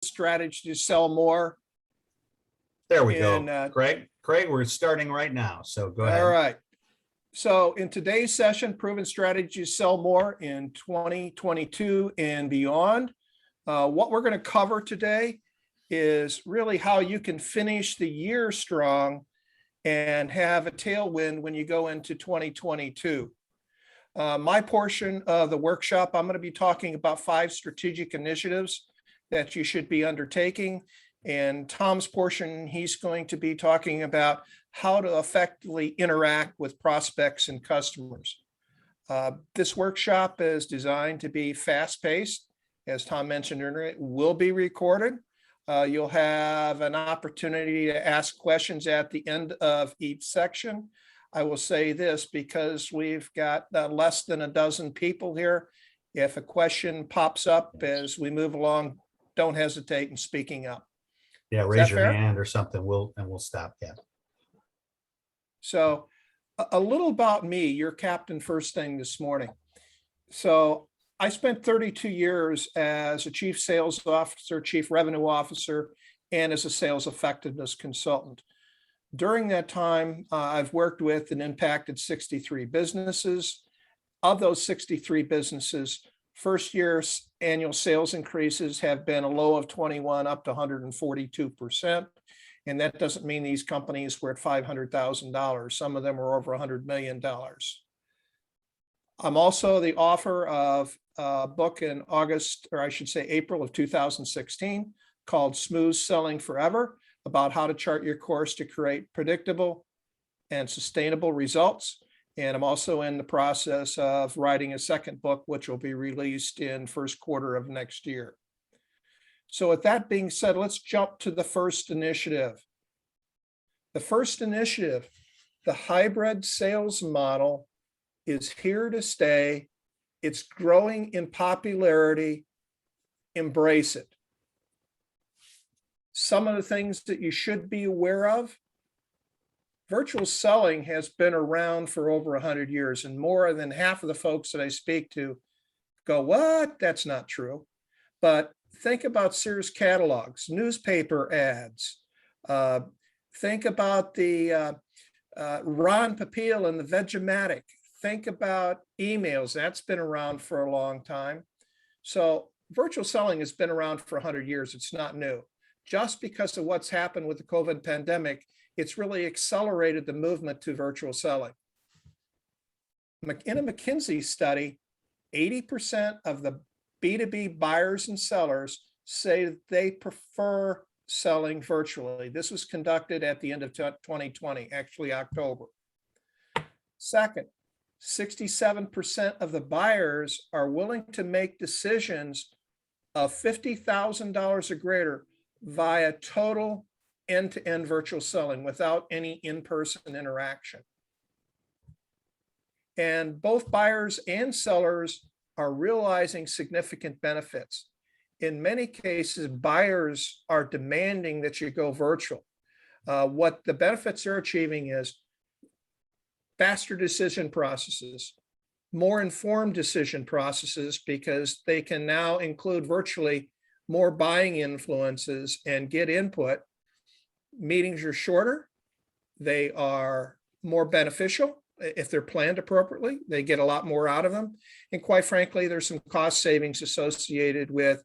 strategy to sell more. There we go. And, Craig, we're starting right now. So go ahead. All right. So in today's session, proven strategies to sell more in 2022 and beyond. What we're going to cover today is really how you can finish the year strong and have a tailwind when you go into 2022. My portion of the workshop, I'm going to be talking about 5 strategic initiatives that you should be undertaking. And Tom's portion, he's going to be talking about how to effectively interact with prospects and customers. This workshop is designed to be fast-paced. As Tom mentioned earlier, it will be recorded. You'll have an opportunity to ask questions at the end of each section. I will say this because we've got less than a dozen people here. If a question pops up as we move along, don't hesitate in speaking up. Yeah, raise your hand or something. We'll stop. Yeah. So a little about me, your captain first thing this morning. So I spent 32 years as a chief sales officer, chief revenue officer, and as a sales effectiveness consultant. During that time, I've worked with and impacted 63 businesses. Of those 63 businesses, first year's annual sales increases have been a low of 21 up to 142%. And that doesn't mean these companies were at $500,000. Some of them are over $100 million. I'm also the author of a book in August, or I should say April of 2016, called Smooth Selling Forever, about how to chart your course to create predictable and sustainable results. And I'm also in the process of writing a second book, which will be released in first quarter of next year. So with that being said, let's jump to the first initiative. The first initiative, the hybrid sales model, is here to stay. It's growing in popularity. Embrace it. Some of the things that you should be aware of. Virtual selling has been around for over 100 years, and more than half of the folks that I speak to go, "What? That's not true." But think about Sears catalogs, newspaper ads. Think about the Ron Popeil and the Vegematic. Think about emails. That's been around for a long time. So virtual selling has been around for 100 years. It's not new. Just because of what's happened with the COVID pandemic, it's really accelerated the movement to virtual selling. In a McKinsey study, 80% of the B2B buyers and sellers say that they prefer selling virtually. This was conducted at the end of 2020, actually October. Second, 67% of the buyers are willing to make decisions of $50,000 or greater via total end-to-end virtual selling without any in-person interaction. And both buyers and sellers are realizing significant benefits. In many cases, buyers are demanding that you go virtual. What the benefits they're achieving is faster decision processes, more informed decision processes, because they can now include virtually more buying influences and get input. Meetings are shorter. They are more beneficial. If they're planned appropriately, they get a lot more out of them. And quite frankly, there's some cost savings associated with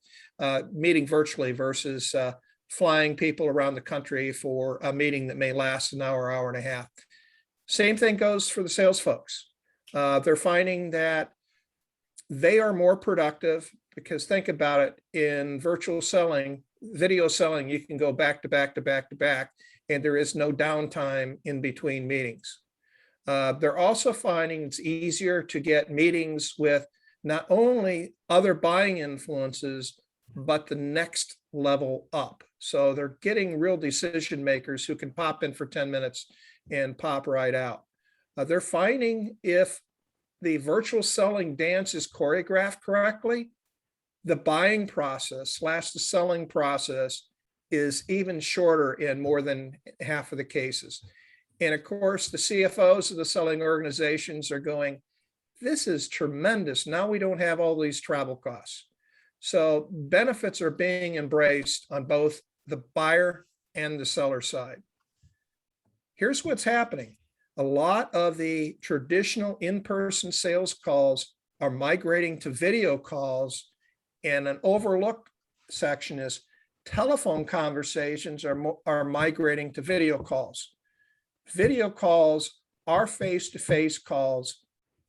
meeting virtually versus flying people around the country for a meeting that may last an hour, hour and a half. Same thing goes for the sales folks. They're finding that they are more productive because think about it, in virtual selling, video selling, you can go back to back to back to back, and there is no downtime in between meetings. They're also finding it's easier to get meetings with not only other buying influences, but the next level up. So they're getting real decision makers who can pop in for 10 minutes and pop right out. They're finding if the virtual selling dance is choreographed correctly, the buying process / the selling process is even shorter in more than half of the cases. And of course, the CFOs of the selling organizations are going, this is tremendous. Now we don't have all these travel costs. So benefits are being embraced on both the buyer and the seller side. Here's what's happening. A lot of the traditional in-person sales calls are migrating to video calls, and an overlooked section is telephone conversations are migrating to video calls. Video calls are face-to-face calls.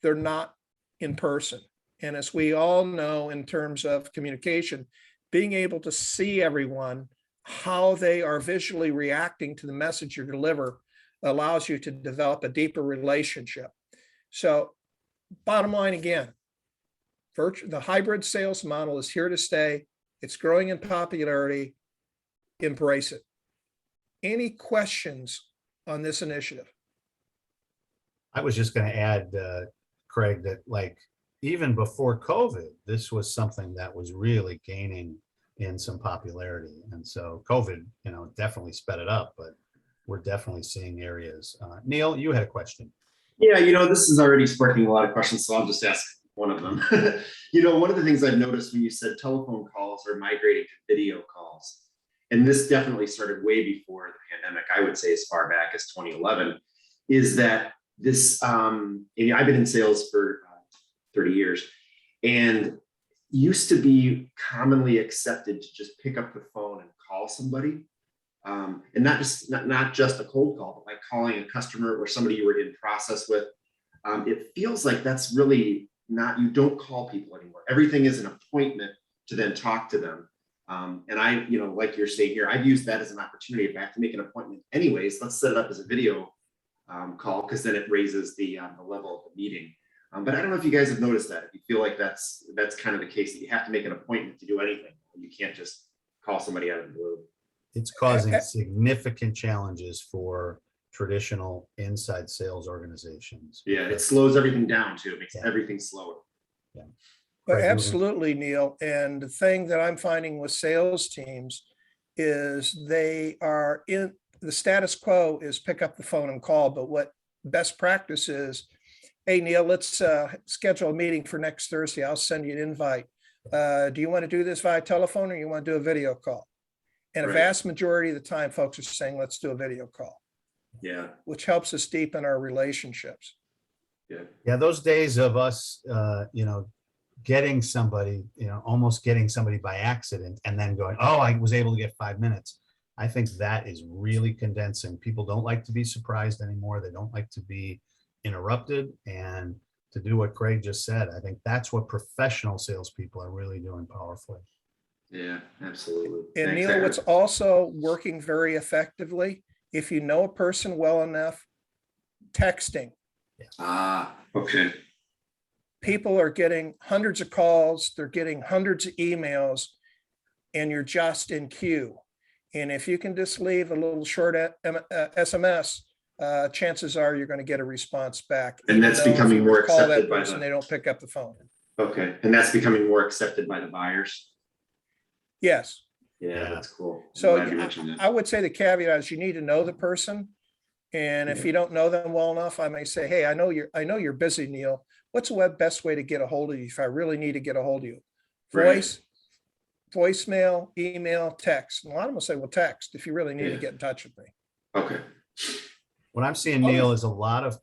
They're not in person. And as we all know, in terms of communication, being able to see everyone, how they are visually reacting to the message you deliver, allows you to develop a deeper relationship. So bottom line again, the hybrid sales model is here to stay. It's growing in popularity. Embrace it. Any questions on this initiative? I was just going to add, Craig, that like even before COVID, this was something that was really gaining in some popularity. And so COVID, definitely sped it up, but we're definitely seeing areas. Neil, you had a question. Yeah, this is already sparking a lot of questions, so I'll just ask one of them. One of the things I've noticed when you said telephone calls are migrating to video calls, and this definitely started way before the pandemic, I would say as far back as 2011, is that this, I've been in sales for 30 years, and used to be commonly accepted to just pick up the phone and call somebody. And not just a cold call, but like calling a customer or somebody you were in process with. It feels like that's really not, you don't call people anymore. Everything is an appointment to then talk to them. And I, like you're saying here, I've used that as an opportunity. If I have to make an appointment anyways, let's set it up as a video call, because then it raises the level of the meeting. But I don't know if you guys have noticed that. If you feel like that's kind of the case, that you have to make an appointment to do anything. You can't just call somebody out of the blue. It's causing significant challenges for traditional inside sales organizations. Yeah, it slows everything down too. It makes everything slower. Yeah. But absolutely, Neil. And the thing that I'm finding with sales teams is they are in the status quo is pick up the phone and call. But what best practice is, hey, Neil, let's schedule a meeting for next Thursday. I'll send you an invite. Do you want to do this via telephone, or you want to do a video call? And a vast majority of the time, folks are saying, let's do a video call. Yeah. Which helps us deepen our relationships. Yeah. Those days of us, getting somebody, almost getting somebody by accident and then going, oh, I was able to get 5 minutes. I think that is really condensing. People don't like to be surprised anymore. They don't like to be interrupted. And to do what Craig just said, I think that's what professional salespeople are really doing powerfully. Yeah, absolutely. And Neil, what's also working very effectively, if you know a person well enough, texting. Okay. People are getting hundreds of calls, they're getting hundreds of emails, and you're just in queue. And if you can just leave a little short SMS, chances are you're going to get a response back. And that's becoming more accepted by they don't pick up the phone. Okay. And that's becoming more accepted by the buyers. Yes. Yeah, that's cool. So I would say the caveat is you need to know the person. And if you don't know them well enough, I may say, hey, I know you're busy, Neil. What's the best way to get a hold of you if I really need to get a hold of you? Voicemail, email, text. And a lot of them will say, well, text if you really need to get in touch with me. Okay. What I'm seeing, Neil, is a lot of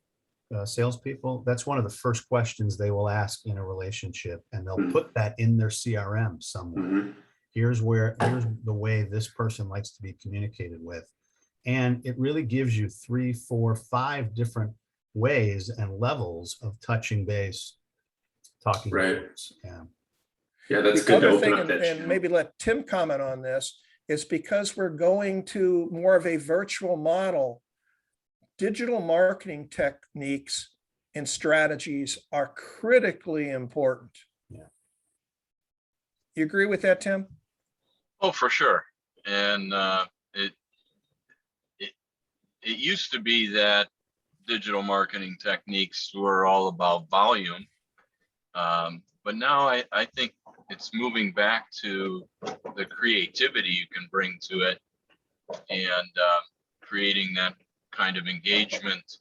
salespeople, that's one of the first questions they will ask in a relationship, and they'll put that in their CRM somewhere. Here's the way this person likes to be communicated with. And it really gives you 3, 4, 5 different ways and levels of touching base, talking. Words. Yeah, that's good to open up that and maybe let Tim comment on this, is because we're going to more of a virtual model, digital marketing techniques and strategies are critically important. Yeah. You agree with that, Tim? Oh, for sure. And it used to be that digital marketing techniques were all about volume. But now I think it's moving back to the creativity you can bring to it, and creating that kind of engagement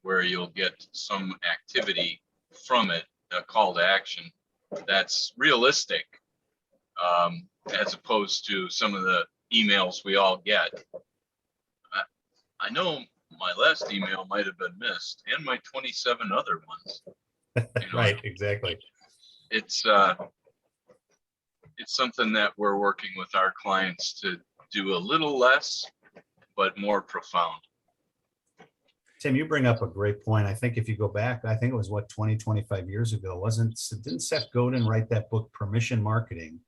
where you'll get some activity from it, a call to action that's realistic. as opposed to some of the emails we all get. I know my last email might have been missed, and my 27 other ones. Right, exactly. It's something that we're working with our clients to do a little less, but more profound. Tim, you bring up a great point. I think if you go back, I think it was 25 years ago, didn't Seth Godin write that book, Permission Marketing?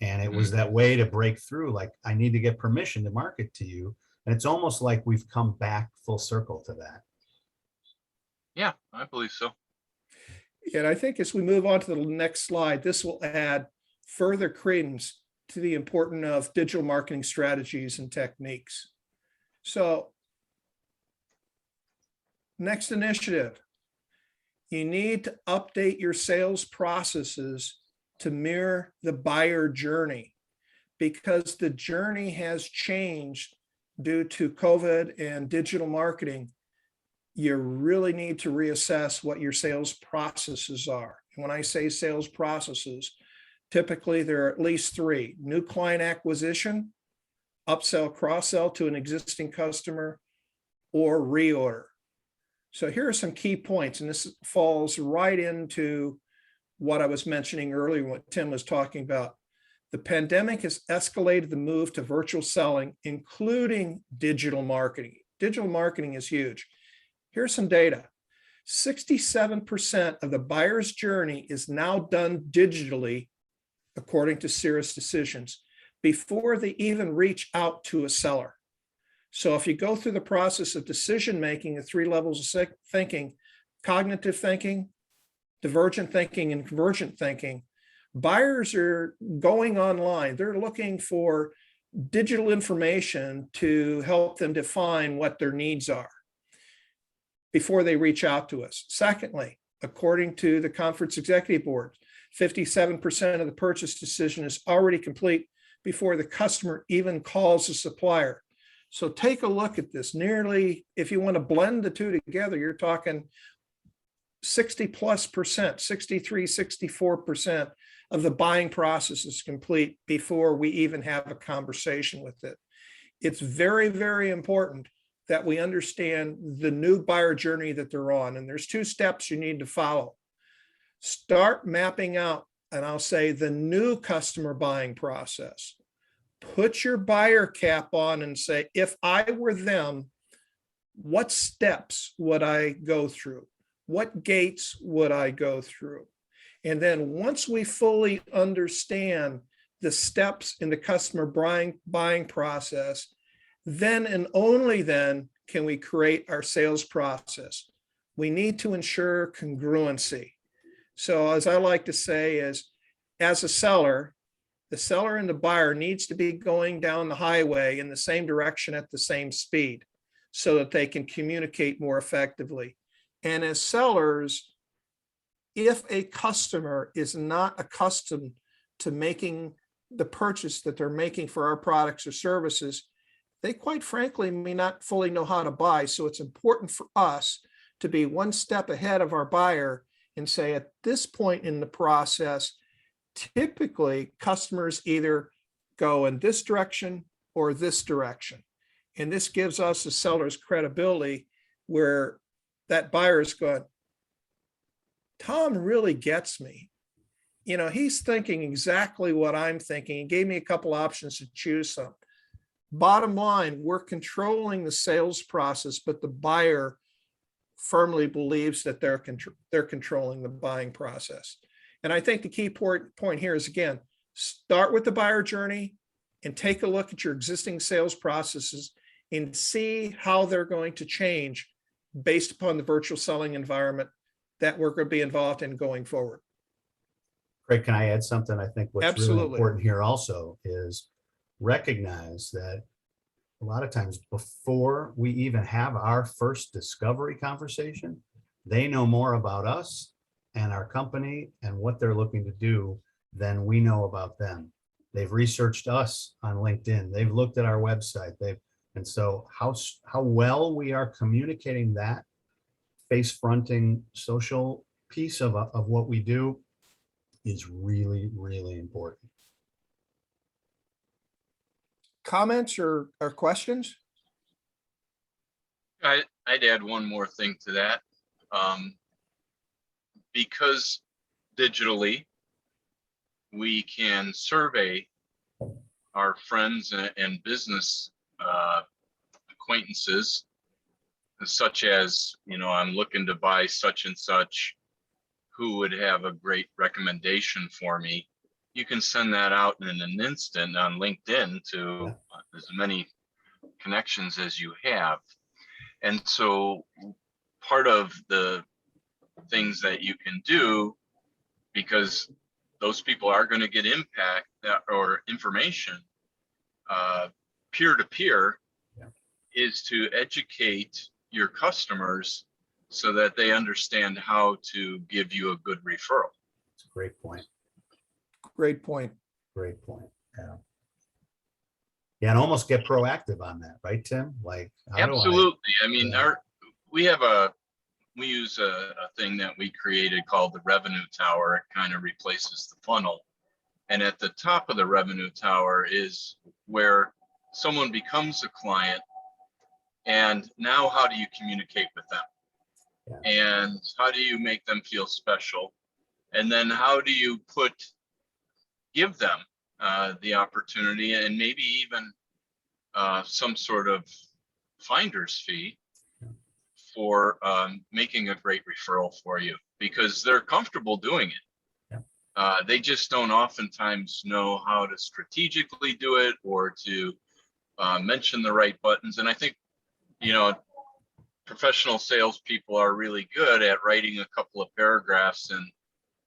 And it was that way to break through, like, I need to get permission to market to you. And it's almost like we've come back full circle to that. Yeah, I believe so. And I think as we move on to the next slide, this will add further credence to the importance of digital marketing strategies and techniques. So, next initiative, you need to update your sales processes to mirror the buyer journey, because the journey has changed due to COVID and digital marketing. You really need to reassess what your sales processes are. And when I say sales processes, typically there are at least three: new client acquisition, upsell, cross-sell to an existing customer, or reorder. So here are some key points, and this falls right into what I was mentioning earlier, what Tim was talking about. The pandemic has escalated the move to virtual selling, including digital marketing. Digital marketing is huge. Here's some data. 67% of the buyer's journey is now done digitally, according to Cirrus Decisions, before they even reach out to a seller. So if you go through the process of decision-making, the three levels of thinking: cognitive thinking, divergent thinking, and convergent thinking, buyers are going online. They're looking for digital information to help them define what their needs are before they reach out to us. Secondly, according to the conference executive board, 57% of the purchase decision is already complete before the customer even calls the supplier. So take a look at this. Nearly, if you want to blend the two together, you're talking 60+%, 63, 64% of the buying process is complete before we even have a conversation with it. It's very, very important that we understand the new buyer journey that they're on. And there's two steps you need to follow. Start mapping out, and I'll say, the new customer buying process. Put your buyer cap on and say, if I were them, what steps would I go through? What gates would I go through? And then once we fully understand the steps in the customer buying process, then and only then can we create our sales process. We need to ensure congruency. So as I like to say is, as a seller, the seller and the buyer needs to be going down the highway in the same direction at the same speed so that they can communicate more effectively. And as sellers, if a customer is not accustomed to making the purchase that they're making for our products or services, they quite frankly may not fully know how to buy. So it's important for us to be one step ahead of our buyer and say, at this point in the process, typically customers either go in this direction or this direction. And this gives us as sellers credibility, where that buyer is going, Tom really gets me. You know, he's thinking exactly what I'm thinking. He gave me a couple options to choose from. Bottom line, we're controlling the sales process, but the buyer firmly believes that they're controlling the buying process. And I think the key point here is, again, start with the buyer journey and take a look at your existing sales processes and see how they're going to change based upon the virtual selling environment that we're going to be involved in going forward. Craig, can I add something? I think what's Absolutely. really important here also is recognize that a lot of times before we even have our first discovery conversation, they know more about us and our company and what they're looking to do than we know about them. They've researched us on LinkedIn. They've looked at our website. And so how well we are communicating that face fronting social piece of what we do is really, really important. comments or questions? I'd add one more thing to that. Because digitally, we can survey our friends and business acquaintances, such as, I'm looking to buy such and such, who would have a great recommendation for me. You can send that out in an instant on LinkedIn to as many connections as you have. And so part of the things that you can do, because those people are going to get impact or information peer to peer, is to educate your customers so that they understand how to give you a good referral. It's a great point. Great point. Great point. Yeah. Yeah, and almost get proactive on that, right, Tim? Like, Absolutely. I mean, Yeah. we use a thing that we created called the revenue tower. It kind of replaces the funnel. And at the top of the revenue tower is where someone becomes a client. And now how do you communicate with them? And how do you make them feel special? And then how do you give them the opportunity and maybe even some sort of finder's fee for making a great referral for you, because they're comfortable doing it. They just don't oftentimes know how to strategically do it or to mention the right buttons. And I think, professional salespeople are really good at writing a couple of paragraphs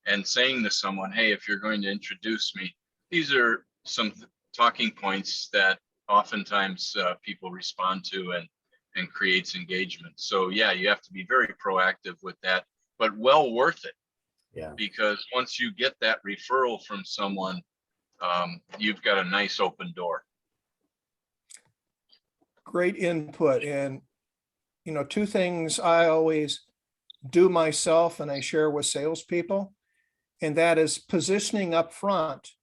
and saying to someone, hey, if you're going to introduce me, these are some talking points that oftentimes people respond to and creates engagement. So yeah, you have to be very proactive with that, but well worth it. Yeah. Because once you get that referral from someone, you've got a nice open door. Great input. And, two things I always do myself and I share with salespeople, and that is positioning up front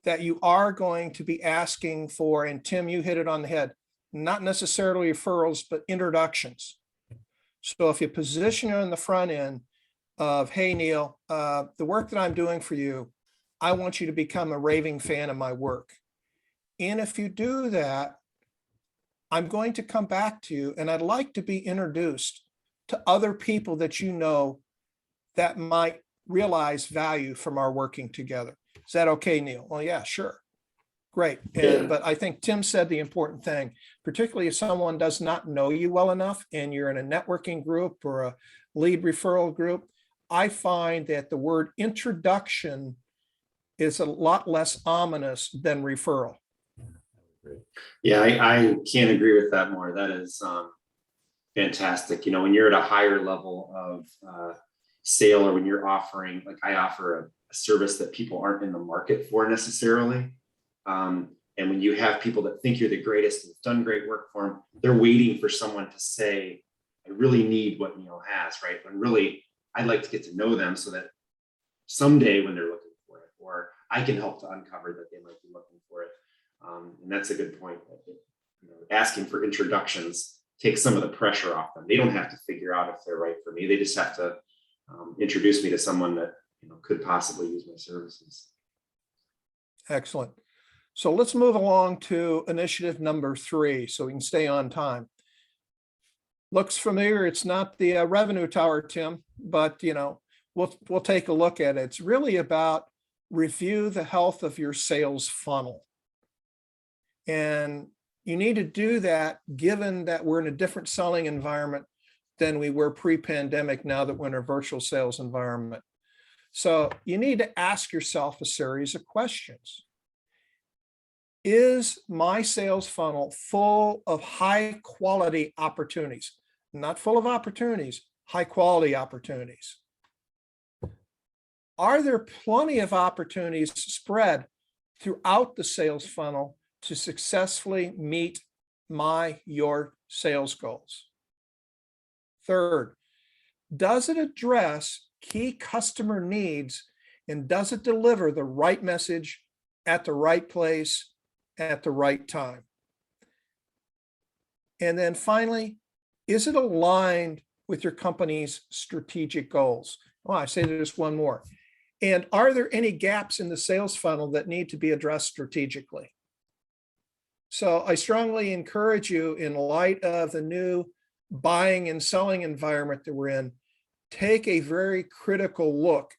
that you are going to be asking for, and Tim, you hit it on the head, not necessarily referrals, but introductions. So if you position it on the front end of, hey, Neil, the work that I'm doing for you, I want you to become a raving fan of my work. And if you do that, I'm going to come back to you and I'd like to be introduced to other people that that might realize value from our working together. Is that okay, Neil? Well, yeah, sure. Great. But I think Tim said the important thing, particularly if someone does not know you well enough and you're in a networking group or a lead referral group, I find that the word introduction is a lot less ominous than referral. Yeah, I can't agree with that more. That is fantastic. When you're at a higher level of sale, or when you're offering, like I offer a service that people aren't in the market for necessarily. And when you have people that think you're the greatest and have done great work for them, they're waiting for someone to say, I really need what Neil has, right? When really, I'd like to get to know them so that someday when they're looking for it, or I can help to uncover that they might be looking for it. And that's a good point. Asking for introductions takes some of the pressure off them. They don't have to figure out if they're right for me. They just have to introduce me to someone that could possibly use my services. Excellent. So let's move along to initiative number 3 so we can stay on time. Looks familiar. It's not the revenue tower, Tim, but we'll take a look at it. It's really about review the health of your sales funnel. And you need to do that given that we're in a different selling environment than we were pre-pandemic, now that we're in a virtual sales environment. So you need to ask yourself a series of questions. Is my sales funnel full of high quality opportunities? Not full of opportunities, high quality opportunities. Are there plenty of opportunities spread throughout the sales funnel to successfully meet your sales goals? Third, does it address key customer needs, and does it deliver the right message at the right place at the right time. And then finally, is it aligned with your company's strategic goals? Oh, I say there's one more. And are there any gaps in the sales funnel that need to be addressed strategically? So I strongly encourage you, in light of the new buying and selling environment that we're in, take a very critical look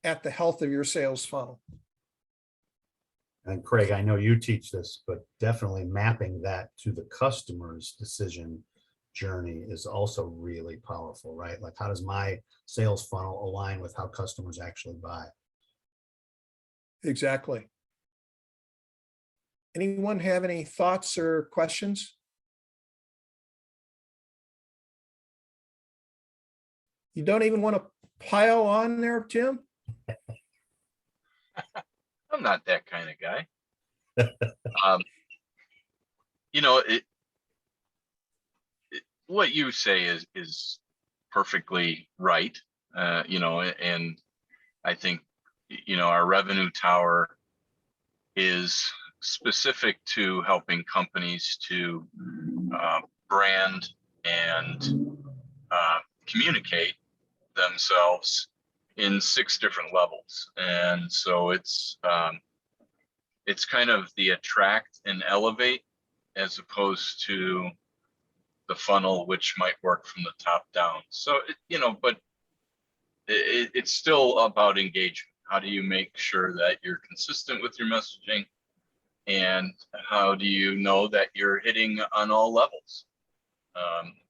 at the health of your sales funnel. And Craig, I know you teach this, but definitely mapping that to the customer's decision journey is also really powerful, right? Like, how does my sales funnel align with how customers actually buy? Exactly. Anyone have any thoughts or questions? You don't even want to pile on there, Tim? I'm not that kind of guy. Um, you know, what you say is perfectly right. You know, and I think, you know, our revenue tower is specific to helping companies to brand and communicate themselves in 6 different levels. And so it's kind of the attract and elevate, as opposed to the funnel, which might work from the top down. So, you know, but it's still about engagement. How do you make sure that you're consistent with your messaging? And how do you know that you're hitting on all levels?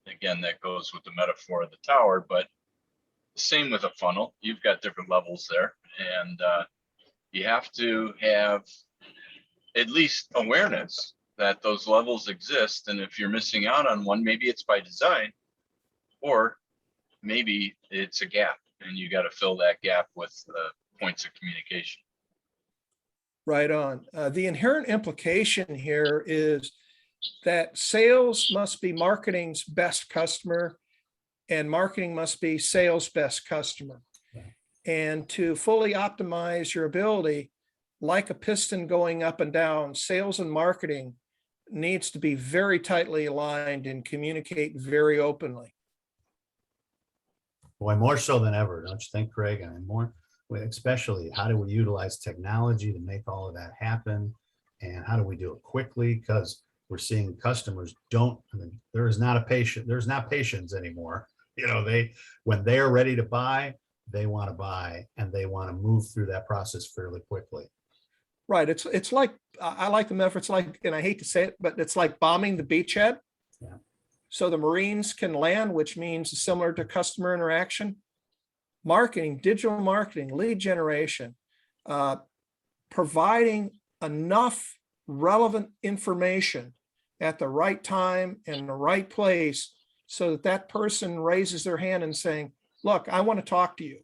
Again, that goes with the metaphor of the tower, but same with a funnel. You've got different levels there, and you have to have at least awareness that those levels exist. And if you're missing out on one, maybe it's by design, or maybe it's a gap, and you got to fill that gap with points of communication. Right on. The inherent implication here is that sales must be marketing's best customer, and marketing must be sales' best customer. And to fully optimize your ability, like a piston going up and down, sales and marketing needs to be very tightly aligned and communicate very openly. Boy, more so than ever, don't you think, Craig? And more, especially, how do we utilize technology to make all of that happen? And how do we do it quickly? Because we're seeing customers don't, I mean, there's not patience anymore. You know, when they're ready to buy, they want to buy, and they want to move through that process fairly quickly. Right. It's like, I like the metaphor. It's like, and I hate to say it, but it's like bombing the beachhead. Yeah. So the Marines can land, which means similar to customer interaction. Marketing, digital marketing, lead generation, providing enough relevant information at the right time and the right place so that that person raises their hand and saying, look, I want to talk to you.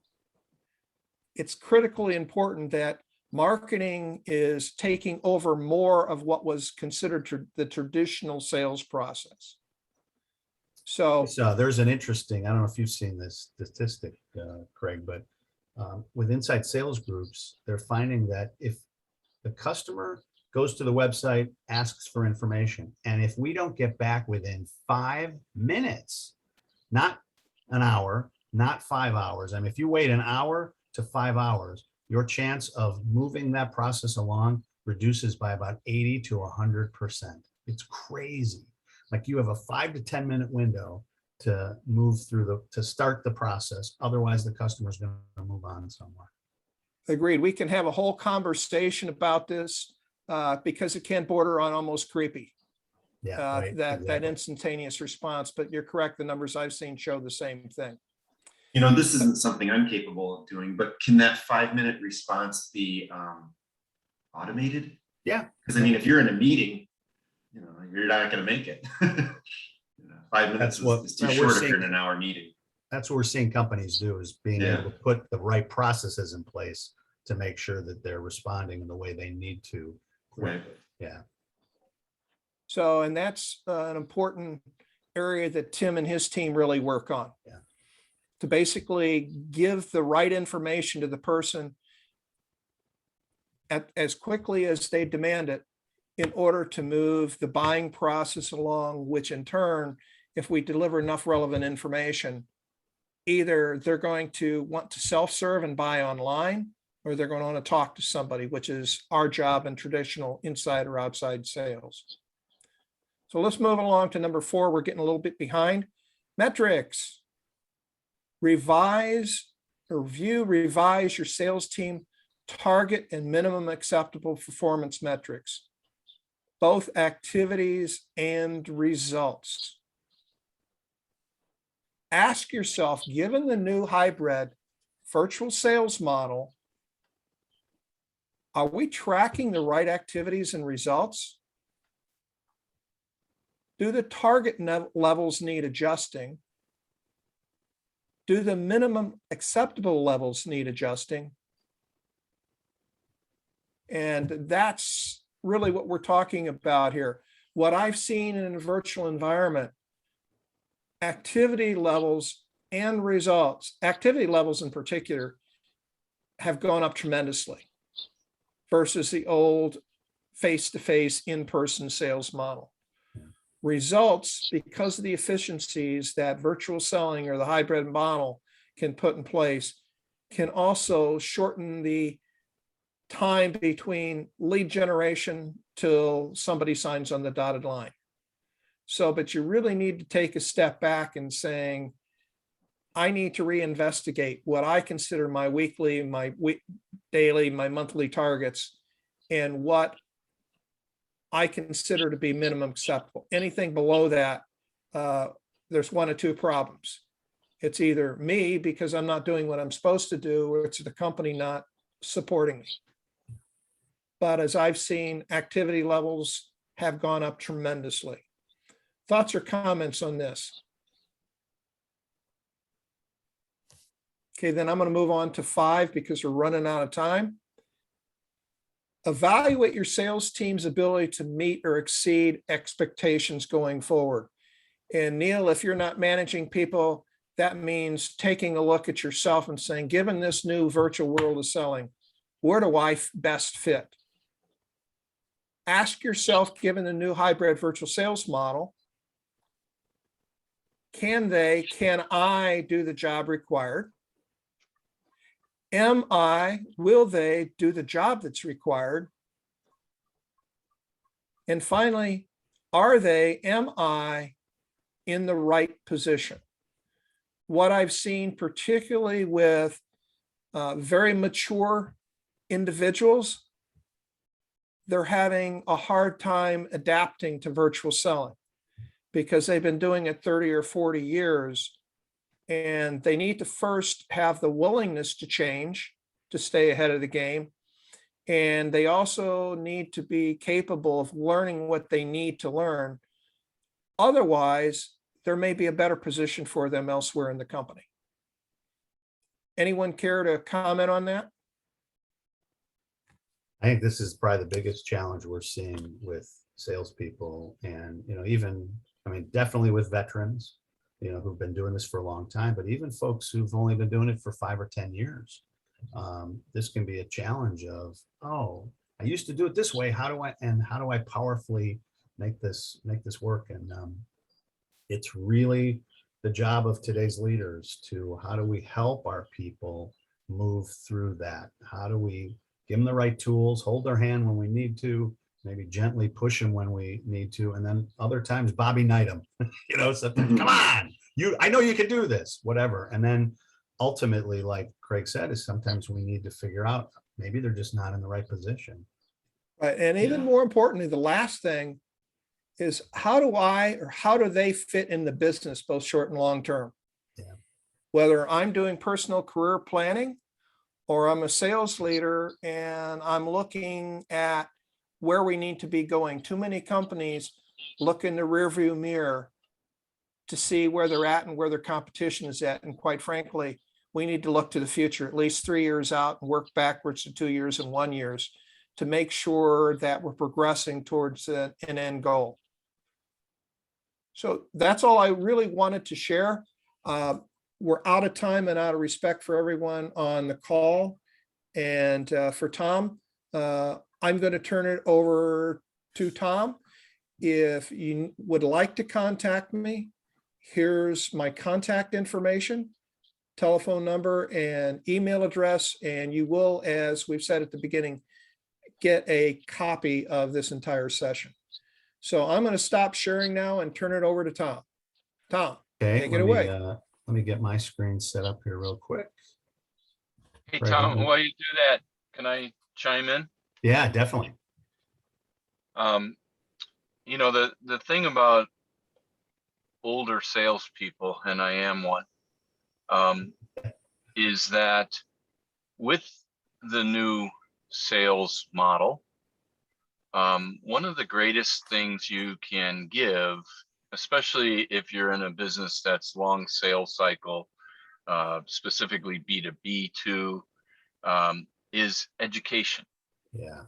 It's critically important that marketing is taking over more of what was considered the traditional sales process. So there's an interesting, I don't know if you've seen this statistic, Craig, but with inside sales groups, they're finding that if the customer goes to the website, asks for information, and if we don't get back within 5 minutes, not an hour, not 5 hours. I mean, if you wait an hour to 5 hours, your chance of moving that process along reduces by about 80 to 100%. It's crazy. Like, you have a 5 to 10 minute window to move through to start the process. Otherwise, the customer's going to move on somewhere. agreed. We can have a whole conversation about this because it can border on almost creepy. Yeah, right, That exactly. instantaneous response, but you're correct. The numbers I've seen show the same thing. You know, this isn't something I'm capable of doing, but can that 5-minute response be automated? Yeah. Because I mean, if you're in a meeting, you know, you're not going to make it. 5 minutes is too short if you're in an hour meeting. That's what we're seeing companies do, is being able to put the right processes in place to make sure that they're responding in the way they need to. Right. Yeah. So, and that's an important area that Tim and his team really work on. Yeah. To basically give the right information to the person as quickly as they demand it, in order to move the buying process along, which in turn, if we deliver enough relevant information, either they're going to want to self-serve and buy online, or they're going to want to talk to somebody, which is our job in traditional inside or outside sales. So let's move along to number 4. We're getting a little bit behind. Metrics. Revise your sales team target and minimum acceptable performance metrics, both activities and results. Ask yourself, given the new hybrid virtual sales model, are we tracking the right activities and results? Do the target levels need adjusting? Do the minimum acceptable levels need adjusting? And that's really what we're talking about here. What I've seen in a virtual environment, activity levels and results, activity levels in particular, have gone up tremendously versus the old face-to-face in-person sales model. Results, because of the efficiencies that virtual selling or the hybrid model can put in place, can also shorten the time between lead generation till somebody signs on the dotted line. So, but you really need to take a step back and saying, I need to reinvestigate what I consider my weekly, my daily, my monthly targets, and what I consider to be minimum acceptable. Anything below that, there's one of two problems. It's either me because I'm not doing what I'm supposed to do, or it's the company not supporting me. But as I've seen, activity levels have gone up tremendously. Thoughts or comments on this? Okay, then I'm going to move on to 5 because we're running out of time. Evaluate your sales team's ability to meet or exceed expectations going forward. And Neil, if you're not managing people, that means taking a look at yourself and saying, given this new virtual world of selling, where do I best fit? Ask yourself, given the new hybrid virtual sales model, can I do the job required? Will they do the job that's required? And finally, am I in the right position? What I've seen, particularly with very mature individuals, they're having a hard time adapting to virtual selling because they've been doing it 30 or 40 years. And they need to first have the willingness to change to stay ahead of the game. And they also need to be capable of learning what they need to learn. Otherwise, there may be a better position for them elsewhere in the company. Anyone care to comment on that? I think this is probably the biggest challenge we're seeing with salespeople, and even, definitely with veterans, who've been doing this for a long time, but even folks who've only been doing it for 5 or 10 years. This can be a challenge of, I used to do it this way. How do I powerfully make this work? And it's really the job of today's leaders to, how do we help our people move through that? How do we give them the right tools, hold their hand when we need to, maybe gently push them when we need to, and then other times Bobby Knight them, come on, I know you can do this, whatever. And then ultimately, like Craig said, is sometimes we need to figure out maybe they're just not in the right position. Right. And even more importantly, the last thing is, how do they fit in the business, both short and long term? Yeah. Whether I'm doing personal career planning or I'm a sales leader and I'm looking at where we need to be going. Too many companies look in the rearview mirror to see where they're at and where their competition is at. And quite frankly, we need to look to the future, at least 3 years out, and work backwards to 2 years and 1 year to make sure that we're progressing towards an end goal. So that's all I really wanted to share. We're out of time and out of respect for everyone on the call. And for Tom, I'm going to turn it over to Tom. If you would like to contact me, here's my contact information, telephone number and email address, and you will, as we've said at the beginning, get a copy of this entire session. So I'm going to stop sharing now and turn it over to Tom. Tom, Okay, take it away. let me get my screen set up here real quick. Hey, Right, Tom, let me- while you do that, can I chime in? Yeah, definitely. You know, the thing about older salespeople, and I am one, is that with the new sales model, one of the greatest things you can give, especially if you're in a business that's long sales cycle, specifically B2B too, is education. Yeah.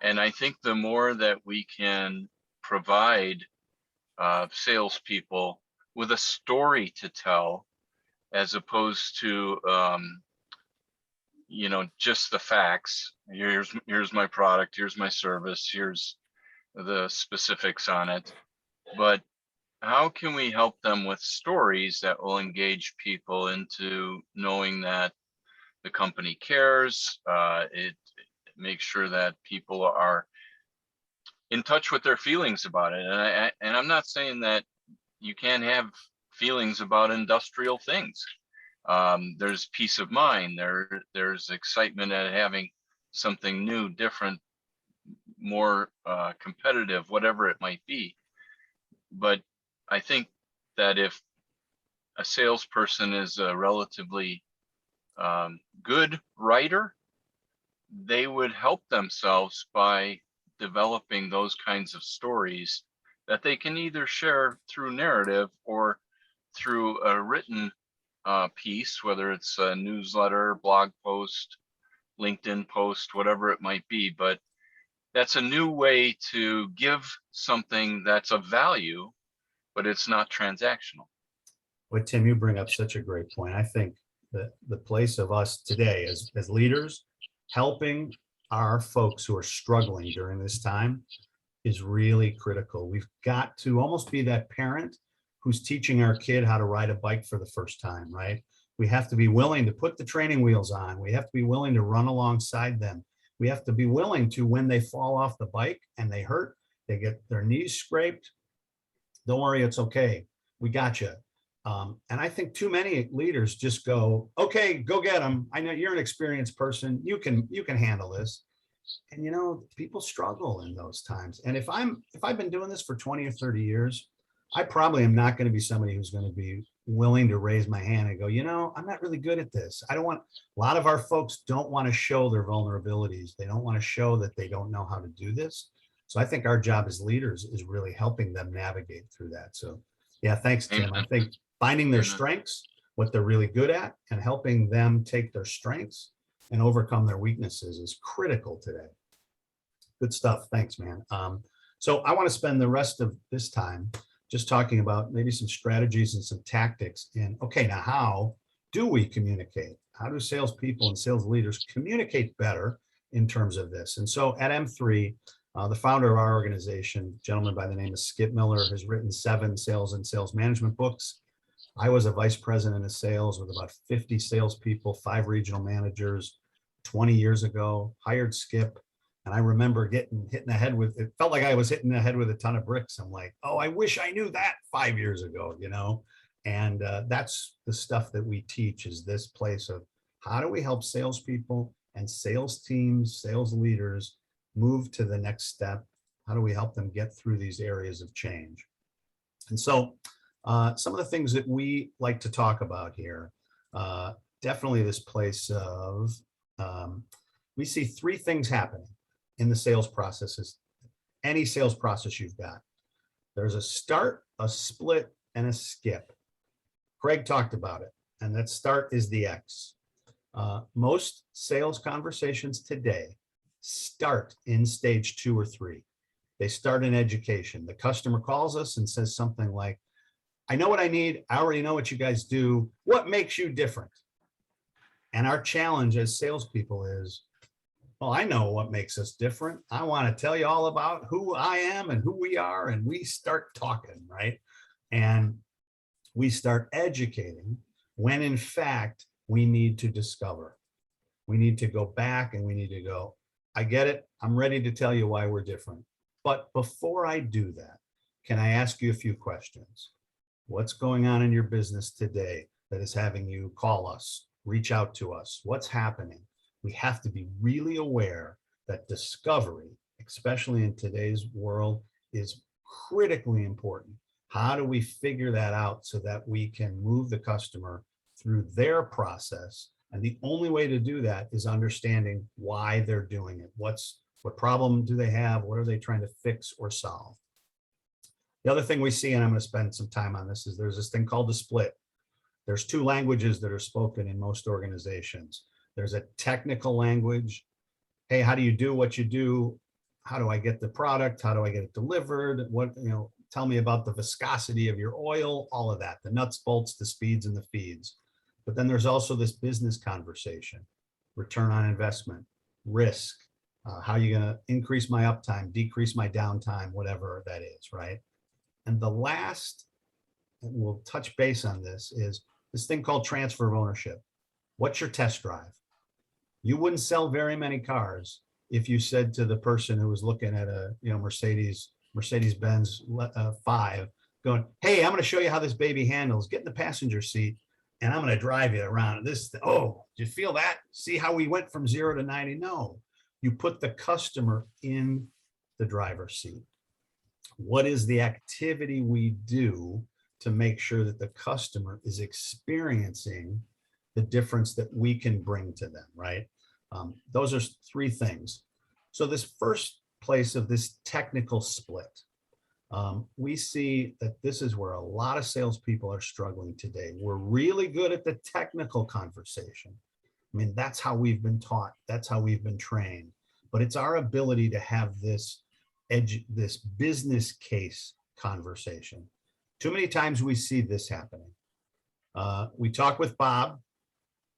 And I think the more that we can provide salespeople with a story to tell, as opposed to you know, just the facts. Here's my product, here's my service, here's the specifics on it. But how can we help them with stories that will engage people into knowing that the company cares? It makes sure that people are in touch with their feelings about it. And I'm not saying that you can't have feelings about industrial things. There's peace of mind. There's excitement at having something new, different, more competitive, whatever it might be. But I think that if a salesperson is a relatively good writer, they would help themselves by developing those kinds of stories that they can either share through narrative or through a written piece, whether it's a newsletter, blog post, LinkedIn post, whatever it might be. But that's a new way to give something that's of value, but it's not transactional. Well, Tim, you bring up such a great point. I think that the place of us today as leaders, helping our folks who are struggling during this time is really critical. We've got to almost be that parent who's teaching our kid how to ride a bike for the first time, right? We have to be willing to put the training wheels on. We have to be willing to run alongside them. We have to be willing to, when they fall off the bike and they hurt, they get their knees scraped. Don't worry, it's okay. We got you. And I think too many leaders just go, okay, go get them. I know you're an experienced person. You can handle this. And you know, people struggle in those times. And if I've been doing this for 20 or 30 years, I probably am not going to be somebody who's going to be willing to raise my hand and go, you know, I'm not really good at this. A lot of our folks don't want to show their vulnerabilities. They don't want to show that they don't know how to do this. So I think our job as leaders is really helping them navigate through that. So yeah, thanks, Tim. I think finding their strengths, what they're really good at, and helping them take their strengths and overcome their weaknesses is critical today. Good stuff. Thanks, man. So I want to spend the rest of this time just talking about maybe some strategies and some tactics. And okay, now how do we communicate? How do salespeople and sales leaders communicate better in terms of this? And so at M3, the founder of our organization, a gentleman by the name of Skip Miller, has written 7 sales and sales management books. I was a vice president of sales with about 50 salespeople, 5 regional managers 20 years ago, hired Skip. And I remember hit in the head with, it felt like I was hitting the head with a ton of bricks. I'm like, oh, I wish I knew that 5 years ago, you know? And that's the stuff that we teach, is this place of how do we help salespeople and sales teams, sales leaders move to the next step? How do we help them get through these areas of change? And so some of the things that we like to talk about here, definitely this place of, we see 3 things happening in the sales processes, any sales process you've got. There's a start, a split, and a skip. Craig talked about it, and that start is the X. Most sales conversations today start in stage 2 or 3. They start in education. The customer calls us and says something like, I know what I need. I already know what you guys do. What makes you different? And our challenge as salespeople is, Well, I know what makes us different. I want to tell you all about who I am and who we are. And we start talking, right? And we start educating when in fact we need to discover. We need to go back and we need to go, I get it. I'm ready to tell you why we're different. But before I do that, can I ask you a few questions? What's going on in your business today that is having you call us, reach out to us? What's happening? We have to be really aware that discovery, especially in today's world, is critically important. How do we figure that out so that we can move the customer through their process? And the only way to do that is understanding why they're doing it. What problem do they have? What are they trying to fix or solve? The other thing we see, and I'm going to spend some time on this, is there's this thing called the split. There's two languages that are spoken in most organizations. There's a technical language. Hey, how do you do what you do? How do I get the product? How do I get it delivered? What, tell me about the viscosity of your oil, all of that, the nuts, bolts, the speeds and the feeds. But then there's also this business conversation, return on investment, risk, how are you going to increase my uptime, decrease my downtime, whatever that is, right? And the last, and we'll touch base on this, is this thing called transfer of ownership. What's your test drive? You wouldn't sell very many cars if you said to the person who was looking at a Mercedes-Benz 5, going, hey, I'm going to show you how this baby handles. Get in the passenger seat, and I'm going to drive you around. This, oh, do you feel that? See how we went from 0 to 90? No, you put the customer in the driver's seat. What is the activity we do to make sure that the customer is experiencing the difference that we can bring to them, right? Those are three things. So this first place of this technical split, we see that this is where a lot of salespeople are struggling today. We're really good at the technical conversation. I mean, that's how we've been taught. That's how we've been trained. But it's our ability to have this business case conversation. Too many times we see this happening. We talk with Bob.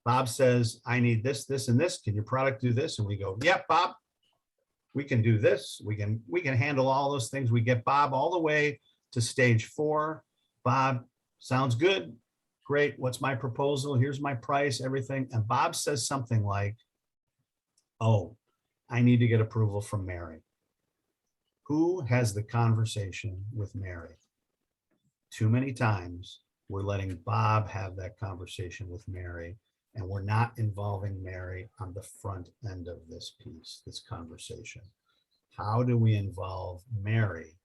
Bob says, I need this, this, and this. Can your product do this? And we go, yep, Bob, we can do this. We can handle all those things. We get Bob all the way to stage 4. Bob, sounds good. Great. What's my proposal? Here's my price, everything. And Bob says something like, oh, I need to get approval from Mary. Who has the conversation with Mary? Too many times we're letting Bob have that conversation with Mary, and we're not involving Mary on the front end of this piece, this conversation. How do we involve Mary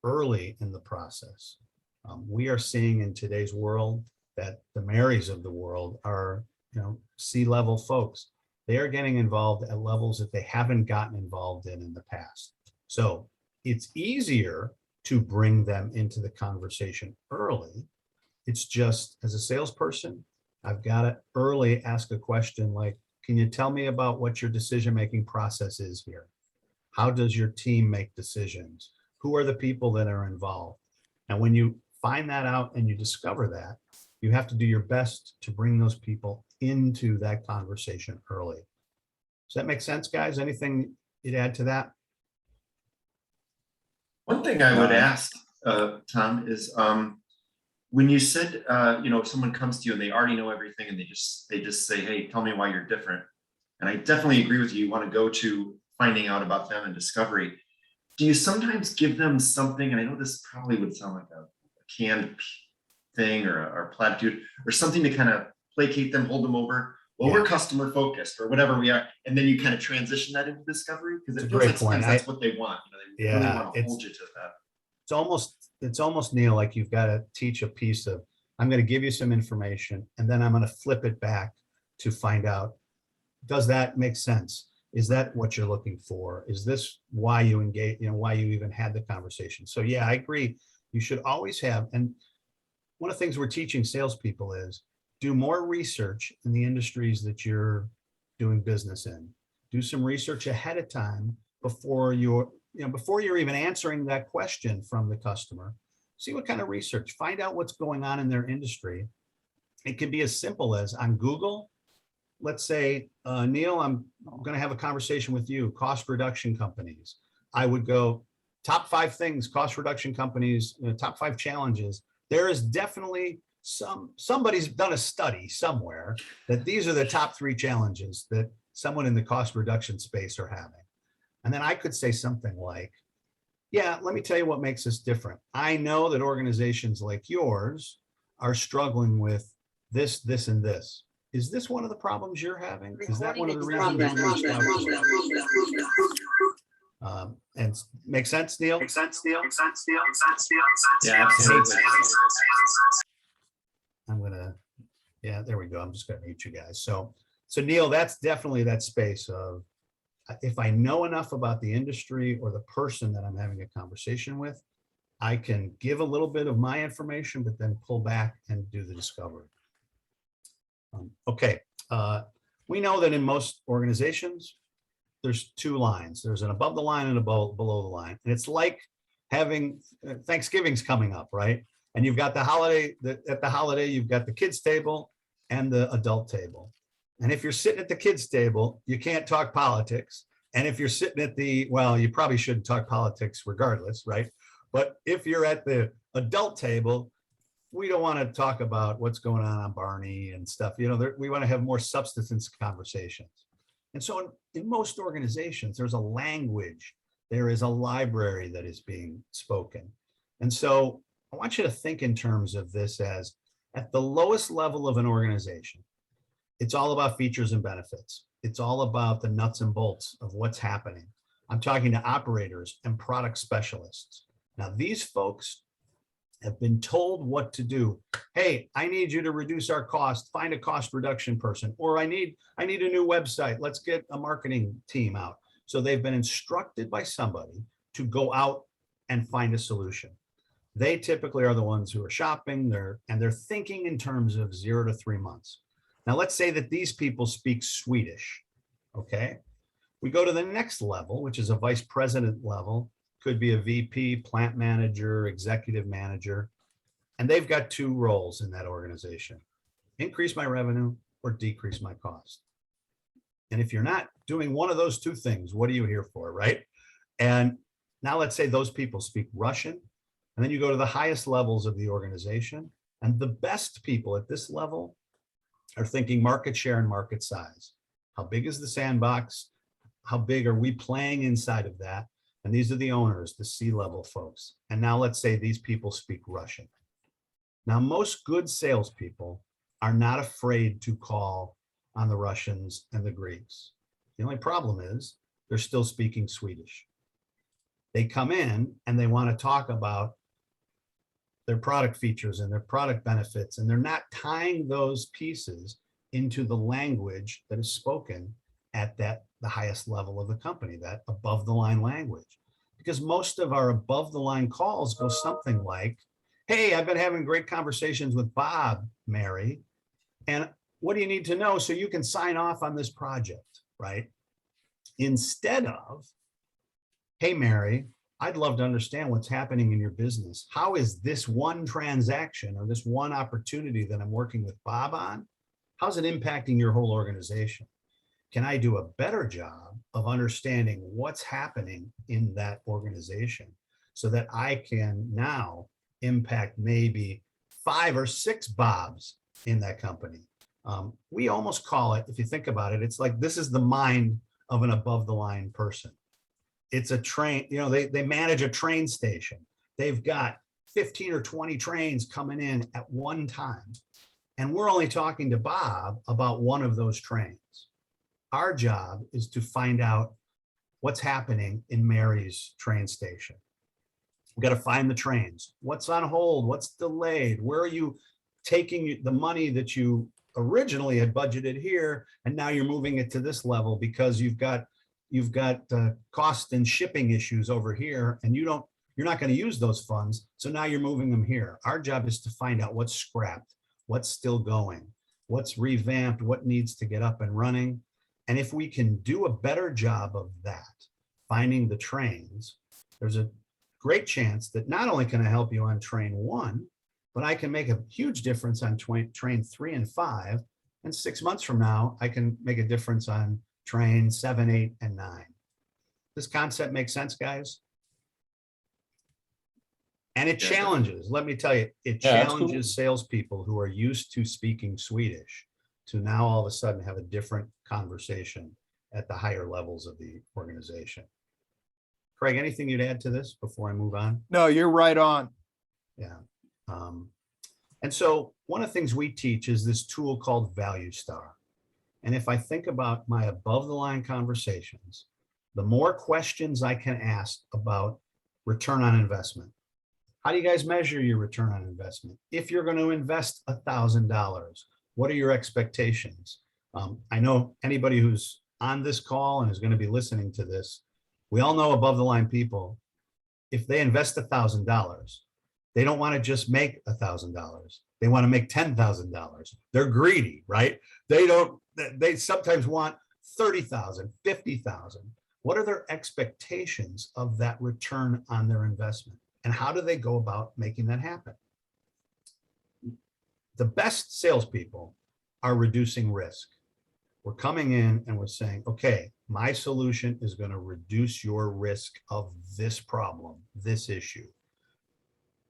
early in the process? We are seeing in today's world that the Marys of the world are, C-level folks. They are getting involved at levels that they haven't gotten involved in the past. So it's easier to bring them into the conversation early. It's just, as a salesperson, I've got to early ask a question like, can you tell me about what your decision-making process is here? How does your team make decisions? Who are the people that are involved? And when you find that out and you discover that, you have to do your best to bring those people into that conversation early. Does that make sense, guys? Anything you'd add to that? One thing I would ask, Tom, is when you said, someone comes to you and they already know everything and they just say, hey, tell me why you're different. And I definitely agree with you. You want to go to finding out about them and discovery. Do you sometimes give them something? And I know this probably would sound like a canned thing or a platitude or something to kind of placate them, hold them over. Well, we're customer focused or whatever we are. And then you kind of transition that into discovery because it feels like sometimes that's what they want. They really want to hold you to that. It's almost, Neil, like you've got to teach a piece of, I'm going to give you some information and then I'm going to flip it back to find out, does that make sense? Is that what you're looking for? Is this why you engage, why you even had the conversation? So yeah, I agree. You should always have, and one of the things we're teaching salespeople is do more research in the industries that you're doing business in. Do some research ahead of time before you're even answering that question from the customer. See what kind of research, find out what's going on in their industry. It can be as simple as on Google, let's say, Neil, I'm going to have a conversation with you, cost reduction companies. I would go top 5 things, cost reduction companies, top 5 challenges. There is definitely somebody's done a study somewhere that these are the top 3 challenges that someone in the cost reduction space are having. And then I could say something like, yeah, let me tell you what makes us different. I know that organizations like yours are struggling with this, this, and this. Is this one of the problems you're having? Is that one of the reasons you reached out? And make sense, Neil? Yeah, absolutely. I'm gonna, yeah, there we go. I'm just gonna mute you guys. So Neil, that's definitely that space of, if I know enough about the industry or the person that I'm having a conversation with, I can give a little bit of my information, but then pull back and do the discovery. Okay, we know that in most organizations, there's 2 lines. There's an above the line and a below the line. And it's like having Thanksgiving's coming up, right? And you've got the holiday, at the holiday, you've got the kids table and the adult table. And if you're sitting at the kids table, you can't talk politics. And if you're sitting at the, well, you probably shouldn't talk politics regardless, right? But if you're at the adult table, we don't want to talk about what's going on Barney and stuff. You know, we want to have more substance conversations. And so in most organizations, there's a language, there is a library that is being spoken. And so I want you to think in terms of this as, at the lowest level of an organization, it's all about features and benefits. It's all about the nuts and bolts of what's happening. I'm talking to operators and product specialists. Now, these folks have been told what to do. Hey, I need you to reduce our cost, find a cost reduction person, or I need a new website. Let's get a marketing team out. So they've been instructed by somebody to go out and find a solution. They typically are the ones who are shopping, they're thinking in terms of 0 to 3 months. Now, let's say that these people speak Swedish, okay? We go to the next level, which is a vice president level, could be a VP, plant manager, executive manager, and they've got 2 roles in that organization: increase my revenue or decrease my cost. And if you're not doing one of those 2 things, what are you here for, right? And now let's say those people speak Russian, and then you go to the highest levels of the organization, and the best people at this level are thinking market share and market size. How big is the sandbox? How big are we playing inside of that? And these are the owners, the C-level folks. And now let's say these people speak Russian. Now, most good salespeople are not afraid to call on the Russians and the Greeks. The only problem is they're still speaking Swedish. They come in and they want to talk about their product features and their product benefits, and they're not tying those pieces into the language that is spoken at the highest level of the company, that above the line language. Because most of our above the line calls go something like, hey, I've been having great conversations with Bob, Mary, and what do you need to know so you can sign off on this project, right? Instead of, hey, Mary, I'd love to understand what's happening in your business. How is this one transaction or this one opportunity that I'm working with Bob on, how's it impacting your whole organization? Can I do a better job of understanding what's happening in that organization so that I can now impact maybe 5 or 6 Bobs in that company? We almost call it, if you think about it, it's like this is the mind of an above the line person. It's a train, you know, they manage a train station. They've got 15 or 20 trains coming in at one time. And we're only talking to Bob about one of those trains. Our job is to find out what's happening in Mary's train station. We've got to find the trains. What's on hold? What's delayed? Where are you taking the money that you originally had budgeted here, and now you're moving it to this level because you've got cost and shipping issues over here, and you're not going to use those funds. So now you're moving them here. Our job is to find out what's scrapped, what's still going, what's revamped, what needs to get up and running. And if we can do a better job of that, finding the trains, there's a great chance that not only can I help you on train 1, but I can make a huge difference on train 3 and 5 And 6 months from now, I can make a difference on train 7, 8, and 9. This concept makes sense, guys? And it Yeah. challenges, let me tell you, it Yeah, challenges salespeople who are used to speaking Swedish to now all of a sudden have a different conversation at the higher levels of the organization. Craig, anything you'd add to this before I move on? No, you're right on. Yeah. And so one of the things we teach is this tool called Value Star. And if I think about my above the line conversations, the more questions I can ask about return on investment. How do you guys measure your return on investment? If you're going to invest $1,000, what are your expectations? I know anybody who's on this call and is going to be listening to this, we all know above the line people, if they invest $1,000, they don't want to just make $1,000. They want to make $10,000. They're greedy, right? They sometimes want 30,000, 50,000. What are their expectations of that return on their investment? And how do they go about making that happen? The best salespeople are reducing risk. We're coming in and we're saying, okay, my solution is going to reduce your risk of this problem, this issue.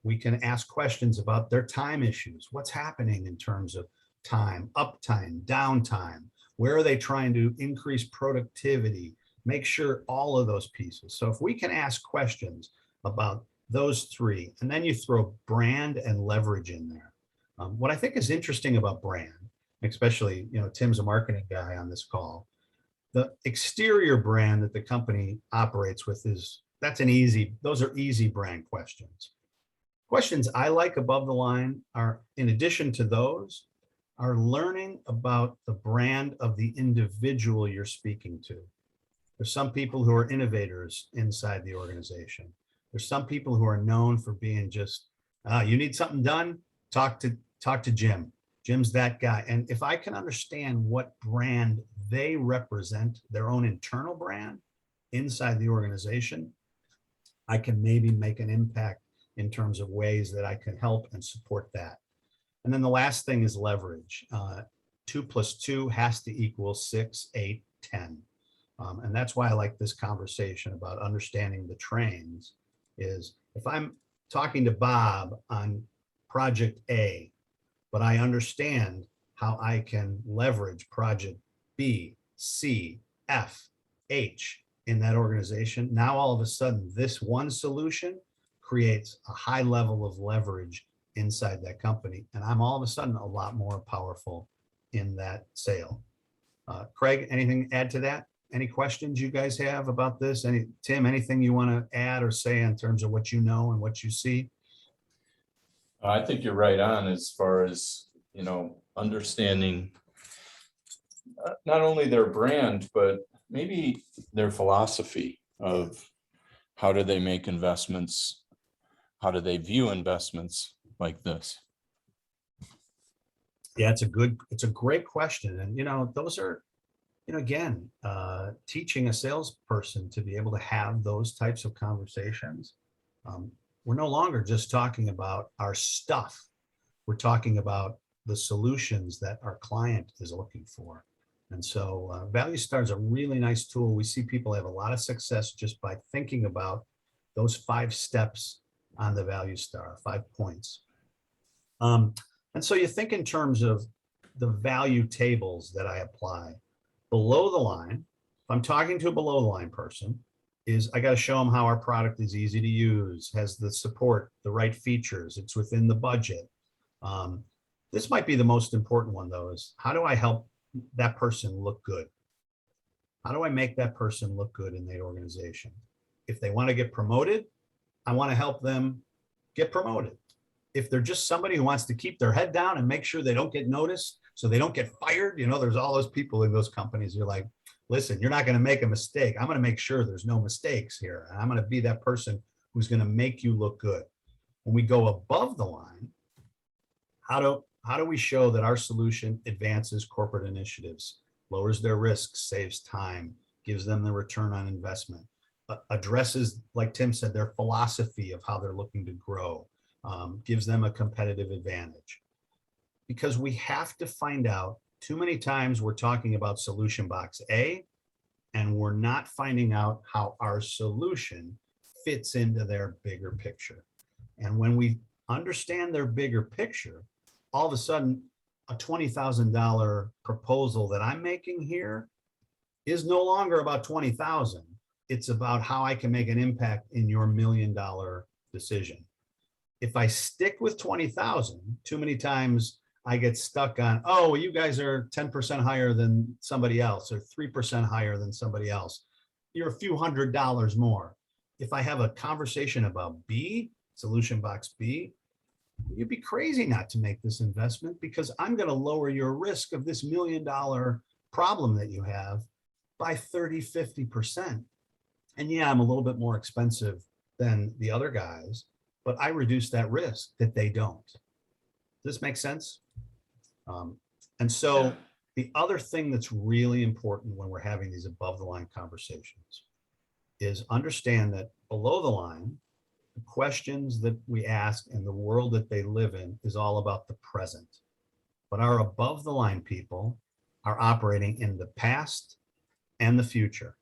We can ask questions about their time issues. What's happening in terms of time, uptime, downtime? Where are they trying to increase productivity? Make sure all of those pieces. So if we can ask questions about those three, and then you throw brand and leverage in there. What I think is interesting about brand, especially, Tim's a marketing guy on this call. The exterior brand that the company operates with those are easy brand questions. Questions I like above the line are, in addition to those, are learning about the brand of the individual you're speaking to. There's some people who are innovators inside the organization. There's some people who are known for being just, you need something done, talk to Jim. Jim's that guy. And if I can understand what brand they represent, their own internal brand inside the organization, I can maybe make an impact in terms of ways that I can help and support that. And then the last thing is leverage. 2 + 2 has to equal 6, 8, 10. And that's why I like this conversation about understanding the trains. Is if I'm talking to Bob on project A, but I understand how I can leverage project B, C, F, H in that organization, now all of a sudden this one solution creates a high level of leverage inside that company. And I'm all of a sudden a lot more powerful in that sale. Craig, anything to add to that? Any questions you guys have about this? Tim, anything you want to add or say in terms of what you know and what you see? I think you're right on as far as, understanding not only their brand, but maybe their philosophy of how do they make investments? How do they view investments like this? Yeah, it's a great question. And, those are, again, teaching a salesperson to be able to have those types of conversations. We're no longer just talking about our stuff. We're talking about the solutions that our client is looking for. And so Value Star is a really nice tool. We see people have a lot of success just by thinking about those 5 steps on the Value Star, 5 points. And so you think in terms of the value tables that I apply. Below the line, if I'm talking to a below the line person, is I got to show them how our product is easy to use, has the support, the right features, it's within the budget. This might be the most important one though, is how do I help that person look good? How do I make that person look good in the organization? If they want to get promoted, I want to help them get promoted. If they're just somebody who wants to keep their head down and make sure they don't get noticed so they don't get fired, there's all those people in those companies. You're like, listen, you're not going to make a mistake. I'm going to make sure there's no mistakes here. And I'm going to be that person who's going to make you look good. When we go above the line, how do we show that our solution advances corporate initiatives, lowers their risks, saves time, gives them the return on investment, addresses, like Tim said, their philosophy of how they're looking to grow, gives them a competitive advantage? Because we have to find out Too many times we're talking about solution box A, and we're not finding out how our solution fits into their bigger picture. And when we understand their bigger picture, all of a sudden, a $20,000 proposal that I'm making here is no longer about 20,000. It's about how I can make an impact in your $1 million decision. If I stick with 20,000, too many times I get stuck on, oh, well, you guys are 10% higher than somebody else or 3% higher than somebody else. You're a few $100s more. If I have a conversation about B, solution box B, you'd be crazy not to make this investment because I'm going to lower your risk of this $1 million problem that you have by 30, 50%. And yeah, I'm a little bit more expensive than the other guys, but I reduce that risk that they don't. Does this make sense? And so Yeah. the other thing that's really important when we're having these above the line conversations is understand that below the line, the questions that we ask and the world that they live in is all about the present. But our above the line people are operating in the past and the future.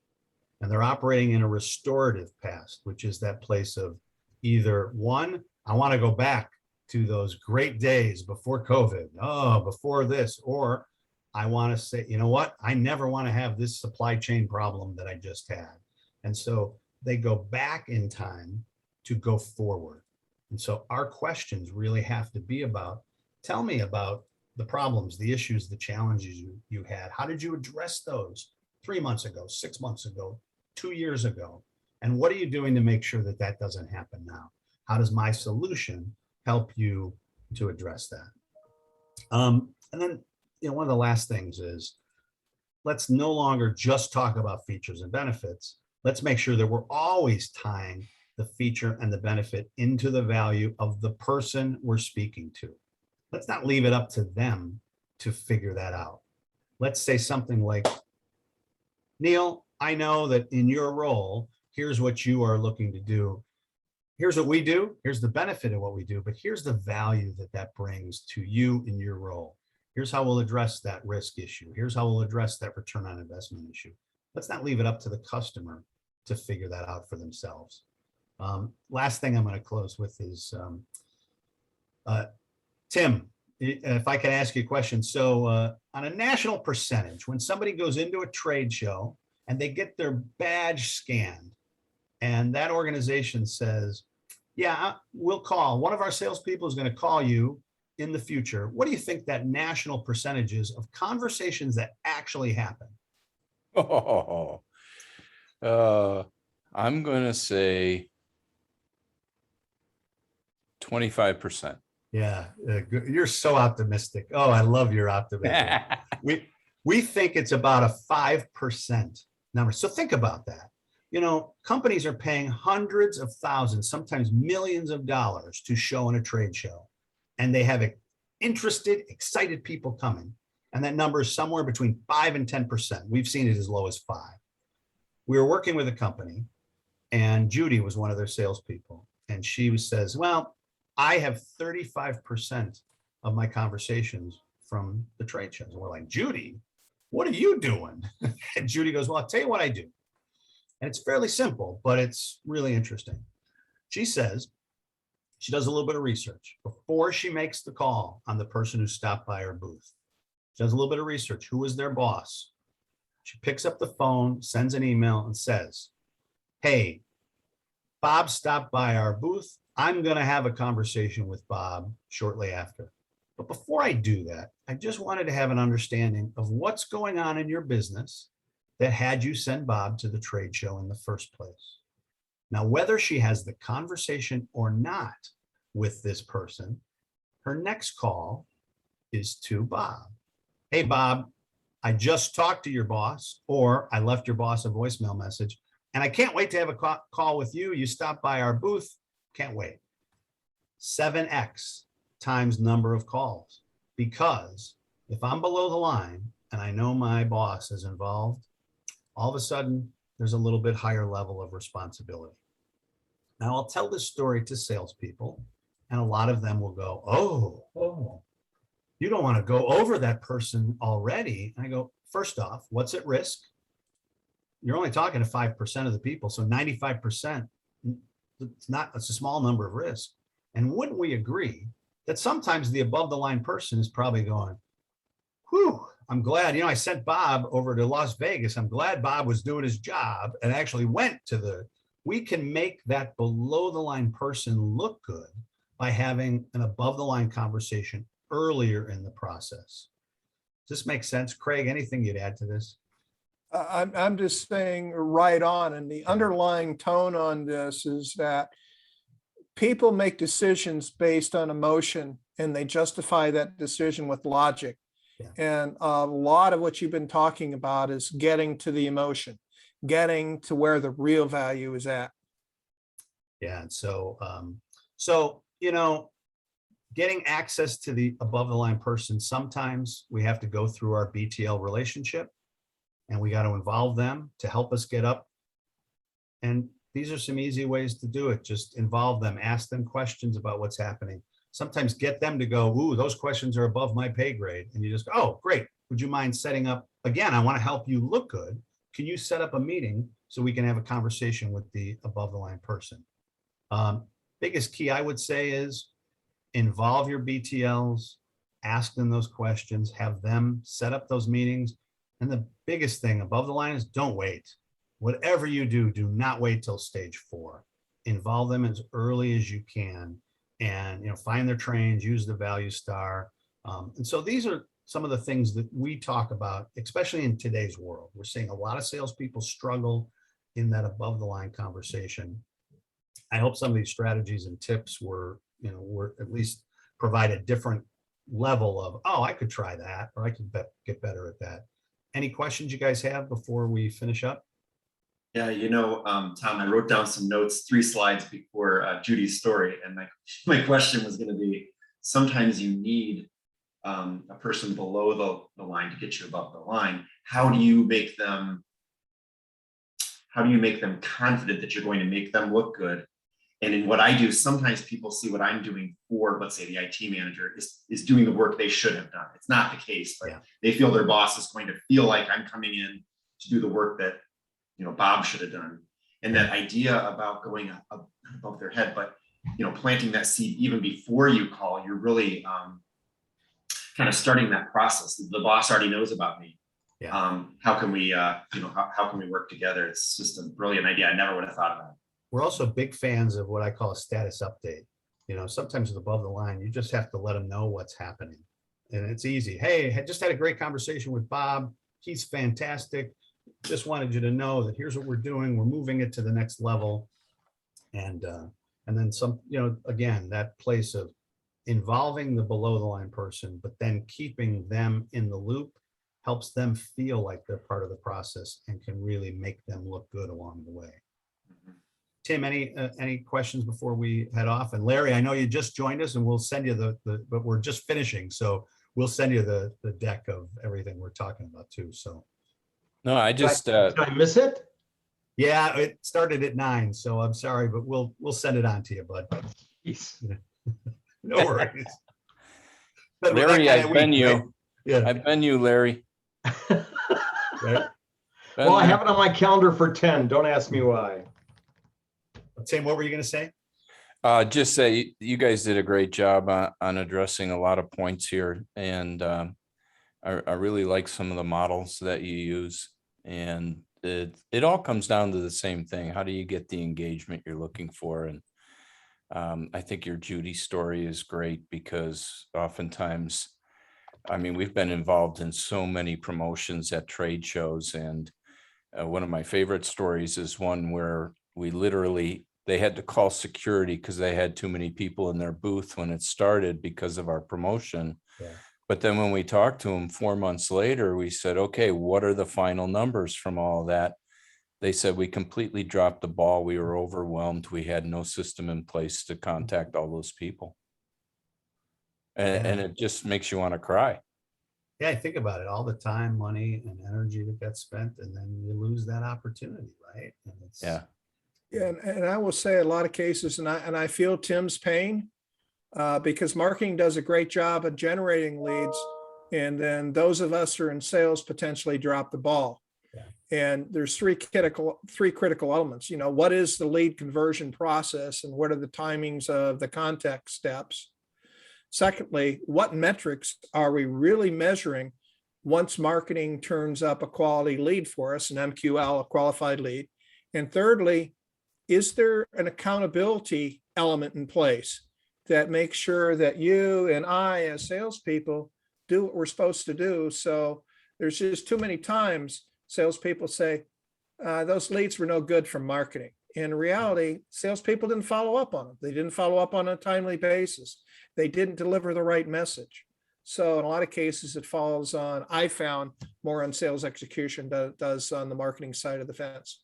And they're operating in a restorative past, which is that place of either one, I want to go back to those great days before COVID, before this, or I want to say, you know what, I never want to have this supply chain problem that I just had. And so they go back in time to go forward. And so our questions really have to be about, tell me about the problems, the issues, the challenges you had. How did you address those 3 months ago, 6 months ago, 2 years ago? And what are you doing to make sure that that doesn't happen now? How does my solution help you to address that? And then, one of the last things is, let's no longer just talk about features and benefits. Let's make sure that we're always tying the feature and the benefit into the value of the person we're speaking to. Let's not leave it up to them to figure that out. Let's say something like, Neil, I know that in your role, here's what you are looking to do. Here's what we do. Here's the benefit of what we do, but here's the value that that brings to you in your role. Here's how we'll address that risk issue. Here's how we'll address that return on investment issue. Let's not leave it up to the customer to figure that out for themselves. Last thing I'm going to close with is, Tim, if I can ask you a question. So on a national percentage, when somebody goes into a trade show and they get their badge scanned and that organization says, yeah, we'll call, one of our salespeople is going to call you in the future. What do you think that national percentage is of conversations that actually happen? Oh, I'm going to say 25%. Yeah, you're so optimistic. Oh, I love your optimism. We think it's about a 5% number. So think about that. Companies are paying hundreds of thousands, sometimes millions of dollars to show in a trade show. And they have interested, excited people coming. And that number is somewhere between 5 and 10%. We've seen it as low as 5. We were working with a company and Judy was one of their salespeople. And she says, well, I have 35% of my conversations from the trade shows. And we're like, Judy, what are you doing? And Judy goes, well, I'll tell you what I do. And it's fairly simple, but it's really interesting. She says she does a little bit of research before she makes the call on the person who stopped by her booth. She does a little bit of research. Who is their boss? She picks up the phone, sends an email and says, hey, Bob stopped by our booth. I'm going to have a conversation with Bob shortly after. But before I do that, I just wanted to have an understanding of what's going on in your business that had you send Bob to the trade show in the first place. Now, whether she has the conversation or not with this person, her next call is to Bob. Hey, Bob, I just talked to your boss, or I left your boss a voicemail message, and I can't wait to have a call with you. You stopped by our booth. Can't wait. 7x times number of calls. Because if I'm below the line and I know my boss is involved, all of a sudden there's a little bit higher level of responsibility. Now I'll tell this story to salespeople and a lot of them will go, oh, you don't want to go over that person already. And I go, first off, what's at risk? You're only talking to 5% of the people. So 95%, it's a small number of risk. And wouldn't we agree that sometimes the above the line person is probably going, whew, I'm glad, I sent Bob over to Las Vegas. I'm glad Bob was doing his job and actually went to we can make that below the line person look good by having an above the line conversation earlier in the process. Does this make sense? Craig, anything you'd add to this? I'm just saying right on. And the underlying tone on this is that people make decisions based on emotion and they justify that decision with logic. Yeah. And a lot of what you've been talking about is getting to the emotion, getting to where the real value is at. Yeah. And so, getting access to the above the line person, sometimes we have to go through our BTL relationship and we got to involve them to help us get up. And these are some easy ways to do it. Just involve them, ask them questions about what's happening. Sometimes get them to go, ooh, those questions are above my pay grade. And you just go, oh, great. Would you mind setting up, again, I want to help you look good. Can you set up a meeting so we can have a conversation with the above the line person? Biggest key I would say is involve your BTLs, ask them those questions, have them set up those meetings. And the biggest thing above the line is don't wait. Whatever you do, do not wait till stage 4. Involve them as early as you can and, find their trains, use the value star. And so these are some of the things that we talk about, especially in today's world. We're seeing a lot of salespeople struggle in that above the line conversation. I hope some of these strategies and tips were at least provide a different level of, oh, I could try that, or I could get better at that. Any questions you guys have before we finish up? Yeah, Tom, I wrote down some notes 3 slides before Judy's story. And my question was going to be, sometimes you need a person below the line to get you above the line. How do you make them confident that you're going to make them look good? And in what I do, sometimes people see what I'm doing for, let's say, the IT manager is doing the work they should have done. It's not the case, but they feel their boss is going to feel like I'm coming in to do the work that Bob should have done. And that idea about going above their head, but planting that seed even before you call, you're really kind of starting that process. The boss already knows about me. Yeah. How can we how can we work together? It's just a brilliant idea. I never would have thought of that. We're also big fans of what I call a status update. Sometimes with above the line, you just have to let them know what's happening. And it's easy. Hey, I just had a great conversation with Bob. He's fantastic. Just wanted you to know that here's what we're doing. We're moving it to the next level. And then some, again, that place of involving the below the line person, but then keeping them in the loop helps them feel like they're part of the process and can really make them look good along the way. Tim, any questions before we head off? And Larry, I know you just joined us and we'll send you but we're just finishing. So we'll send you the deck of everything we're talking about too. So. No, I just, Did I miss it? Yeah, it started at 9, so I'm sorry, but we'll send it on to you, bud. Jeez. No worries. But Larry, that kind of I've been week, you. right? Yeah. I've been you, Larry. Right. Well, I have it on my calendar for 10. Don't ask me why. Tim, what were you going to say? Just say you guys did a great job on addressing a lot of points here. And I really like some of the models that you use. And it all comes down to the same thing. How do you get the engagement you're looking for? And I think your Judy story is great because oftentimes, we've been involved in so many promotions at trade shows. And one of my favorite stories is one where they had to call security because they had too many people in their booth when it started because of our promotion. Yeah. But then when we talked to them 4 months later, we said, okay, what are the final numbers from all that? They said, we completely dropped the ball. We were overwhelmed. We had no system in place to contact all those people. And it just makes you want to cry. Yeah, I think about it. All the time, money, and energy that gets spent, and then you lose that opportunity, right? And it's, Yeah. Yeah, and I will say a lot of cases, and I feel Tim's pain. because marketing does a great job of generating leads. And then those of us who are in sales potentially drop the ball. Yeah. And there's three critical elements. You know, what is the lead conversion process and what are the timings of the contact steps? Secondly, what metrics are we really measuring once marketing turns up a quality lead for us, an MQL, a qualified lead? And thirdly, is there an accountability element in place that makes sure that you and I as salespeople do what we're supposed to do? So there's just too many times salespeople say, those leads were no good from marketing. In reality, salespeople didn't follow up on them. They didn't follow up on a timely basis. They didn't deliver the right message. So in a lot of cases, it falls on, I found, more on sales execution than it does on the marketing side of the fence.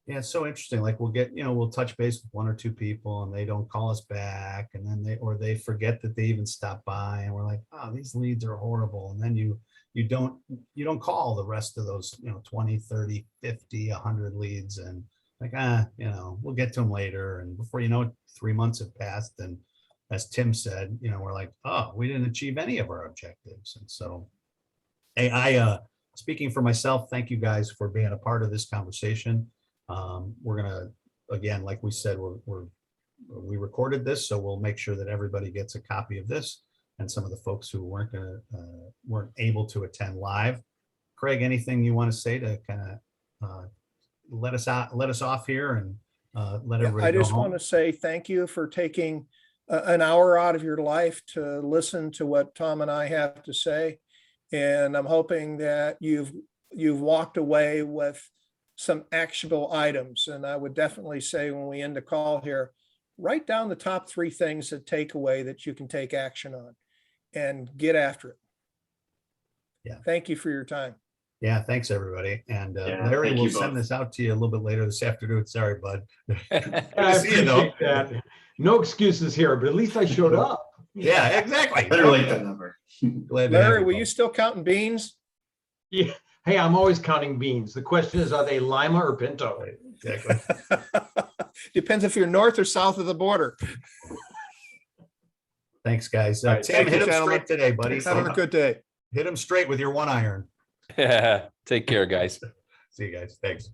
Yeah, it's so interesting. Like we'll touch base with one or two people and they don't call us back. And then they forget that they even stopped by and we're like, oh, these leads are horrible. And then you don't call the rest of those, 20, 30, 50, 100 leads and like, we'll get to them later. And before you know it, 3 months have passed. And as Tim said, we're like, oh, we didn't achieve any of our objectives. And so, hey, speaking for myself, thank you guys for being a part of this conversation. We're gonna, again, like we said, we recorded this, so we'll make sure that everybody gets a copy of this, and some of the folks who weren't able to attend live. Craig, anything you want to say to kind of let us off here and let everybody I go just home? want to say thank you for taking an hour out of your life to listen to what Tom and I have to say, and I'm hoping that you've walked away with some actionable items. And I would definitely say when we end the call here, write down the top 3 things that take away that you can take action on and get after it. Yeah. Thank you for your time. Yeah, thanks everybody. And Yeah, Larry thank will you send both. this out to you a little bit later this afternoon. Sorry, bud. I See you, though. appreciate that. No excuses here, but at least I showed up. Yeah, exactly. Better late than never. Glad to have Larry, you were both. you still counting beans? Yeah. Hey, I'm always counting beans. The question is, are they Lima or Pinto? Right, exactly. Depends if you're north or south of the border. Thanks, guys. All right, Tim, thank you, hit him gentlemen. straight today, buddy. Have a good day. Hit him straight with your 1 iron. Take care, guys. See you guys. Thanks.